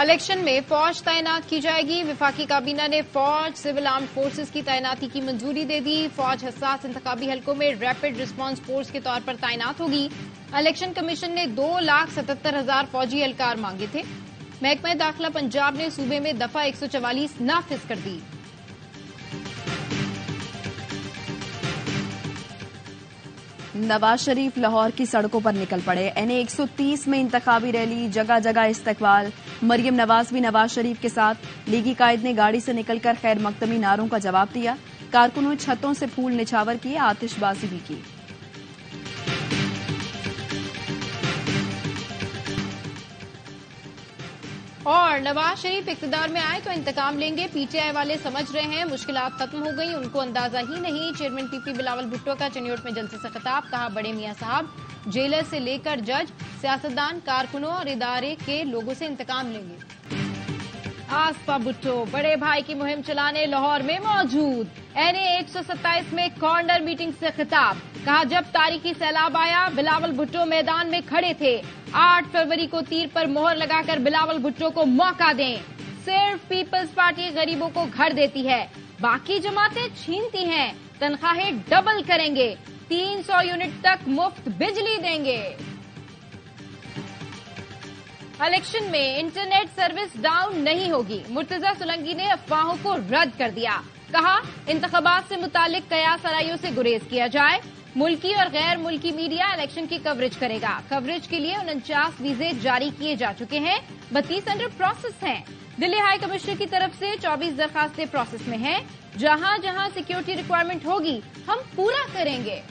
Election میں فوج تعینات کی جائے گی. وفاقی کابینہ نے فوج سول آرمڈ فورسز کی تعیناتی کی منظوری دے دی. فوج حساس انتخابی حلقوں میں ریپڈ رسپانس فورس کے طور پر تعینات ہوگی. الیکشن کمیشن نے 2,77,000 فوجی اہلکار مانگے تھے. محکمہ داخلہ پنجاب نے صوبے میں دفعہ 144 نافذ کر دی. نواز شریف لاہور کی سڑکوں پر نکل پڑے. NA 130 میں انتخابی ریلی، جگہ جگہ استقبال. مریم نواز بھی نواز شریف کے ساتھ. لیگی قائد نے گاڑی سے نکل کر خیر مقدمی نعروں کا جواب دیا. کارکنوں نے چھتوں سے پھول نچھاور کیے، آتش بازی بھی کی. اور نواز شریف اقتدار میں آئے تو انتقام لیں گے. PTI والے سمجھ رہے ہیں مشکلات ختم ہو گئی، ان کو اندازہ ہی نہیں. چیئرمین PP بلاول بھٹو کا چنیوٹ میں جلسے سے خطاب. کہا بڑے میاں صاحب جیلر سے لے کر جج، سیاستدان، کارکنوں اور ادارے کے لوگوں سے انتقام لیں گے. آسپا بھٹو بڑے بھائی کی مہم چلانے لاہور میں موجود. NA 127 میں کارنر میٹنگ سے خطاب. کہا جب تاریخی سیلاب آیا بلاول بھٹو میدان میں کھڑے تھے. 8 فروری کو تیر پر مہر لگا کر بلاول بھٹو کو موقع دیں. صرف پیپلز پارٹی غریبوں کو گھر دیتی ہے، باقی جماعتیں چھینتی ہیں. تنخواہیں ڈبل کریں گے، 300 یونٹ تک مفت بجلی دیں گے. الیکشن میں انٹرنیٹ سروس ڈاؤن نہیں ہوگی. مرتضی سولنگی نے افواہوں کو رد کر دیا. کہا انتخابات سے متعلق قیاس آرائیوں سے گریز کیا جائے. ملکی اور غیر ملکی میڈیا الیکشن کی کوریج کرے گا. کوریج کے لیے 49 ویزے جاری کیے جا چکے ہیں، 32 انڈر پروسیس ہیں. دلی ہائی کمشنر کی طرف سے 24 درخواستیں پروسیس میں ہیں. جہاں جہاں سیکیورٹی ریکوائرمنٹ ہوگی ہم پورا کریں گے.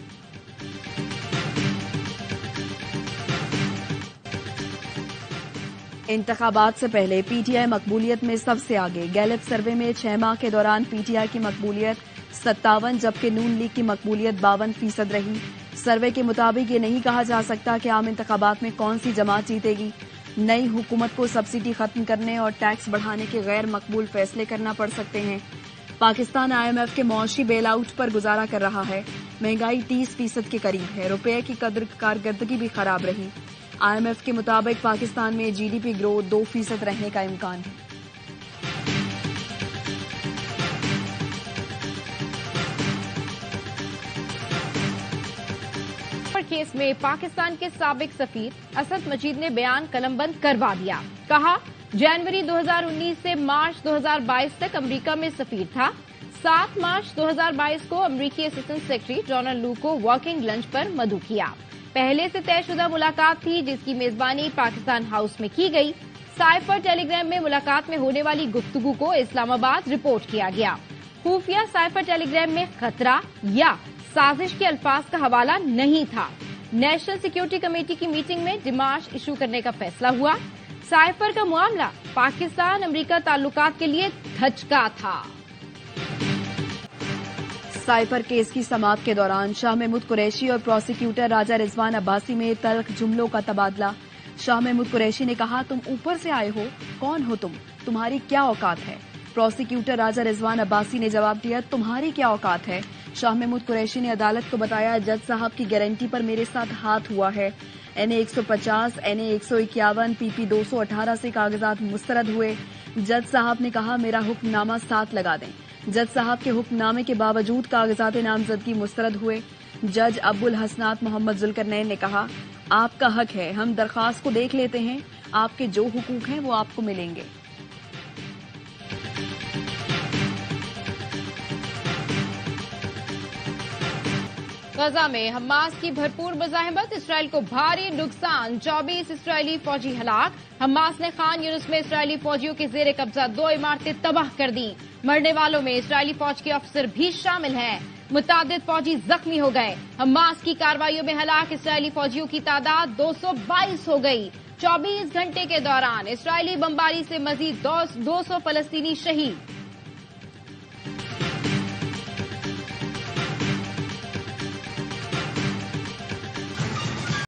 انتخابات سے پہلے PTI مقبولیت میں سب سے آگے. گیلپ سروے میں 6 ماہ کے دوران PTI کی مقبولیت 57 جبکہ نون لیگ کی مقبولیت 52% رہی. سروے کے مطابق یہ نہیں کہا جا سکتا کہ عام انتخابات میں کون سی جماعت جیتے گی. نئی حکومت کو سبسڈی ختم کرنے اور ٹیکس بڑھانے کے غیر مقبول فیصلے کرنا پڑ سکتے ہیں. پاکستان IMF کے معاشی بیل آؤٹ پر گزارا کر رہا ہے. مہنگائی 30% کے قریب ہے. روپے کی کارکردگی بھی خراب رہی. IMF کے مطابق پاکستان میں GDP گروتھ 2% رہنے کا امکان ہے. کیس میں پاکستان کے سابق سفیر اسد مجید نے بیان قلم بند کروا دیا. کہا جنوری 2019 سے مارچ 2022 تک امریکہ میں سفیر تھا. 7 مارچ 2022 کو امریکی اسسٹنٹ سیکرٹری جان لو کو ورکنگ لنچ پر مدعو کیا. پہلے سے طے شدہ ملاقات تھی جس کی میزبانی پاکستان ہاؤس میں کی گئی. سائفر ٹیلی گرام میں ملاقات میں ہونے والی گفتگو کو اسلام آباد رپورٹ کیا گیا. خفیہ سائفر ٹیلی گرام میں خطرہ یا سازش کے الفاظ کا حوالہ نہیں تھا. نیشنل سیکیورٹی کمیٹی کی میٹنگ میں ڈیمارش ایشو کرنے کا فیصلہ ہوا. سائفر کا معاملہ پاکستان امریکہ تعلقات کے لیے دھچکا تھا. سائفر کیس کی سماعت کے دوران شاہ محمود قریشی اور پروسیکیوٹر راجہ رضوان عباسی میں تلخ جملوں کا تبادلہ. شاہ محمود قریشی نے کہا تم اوپر سے آئے ہو، کون ہو تمہاری کیا اوقات ہے. پروسیکیوٹر راجہ رضوان عباسی نے جواب دیا تمہاری کیا اوقات ہے. شاہ محمود قریشی نے عدالت کو بتایا جج صاحب کی گارنٹی پر میرے ساتھ ہاتھ ہوا ہے. NA 150 NA 151 PP 218 سے کاغذات مسترد ہوئے. جج صاحب نے کہا میرا حکم نامہ ساتھ لگا دیں. جج صاحب کے حکم نامے کے باوجود کاغذات نامزدگی مسترد ہوئے. جج ابو الحسنات محمد ذوالقرنین نے کہا آپ کا حق ہے، ہم درخواست کو دیکھ لیتے ہیں، آپ کے جو حقوق ہیں وہ آپ کو ملیں گے. غزہ میں حماس کی بھرپور مزاحمت، اسرائیل کو بھاری نقصان، 24 اسرائیلی فوجی ہلاک. حماس نے خان یونس میں اسرائیلی فوجیوں کے زیر قبضہ 2 عمارتیں تباہ کر دیں. مرنے والوں میں اسرائیلی فوج کے افسر بھی شامل ہیں. متعدد فوجی زخمی ہو گئے. حماس کی کارروائیوں میں ہلاک اسرائیلی فوجیوں کی تعداد 222 ہو گئی. 24 گھنٹے کے دوران اسرائیلی بمباری سے مزید 200 فلسطینی شہید.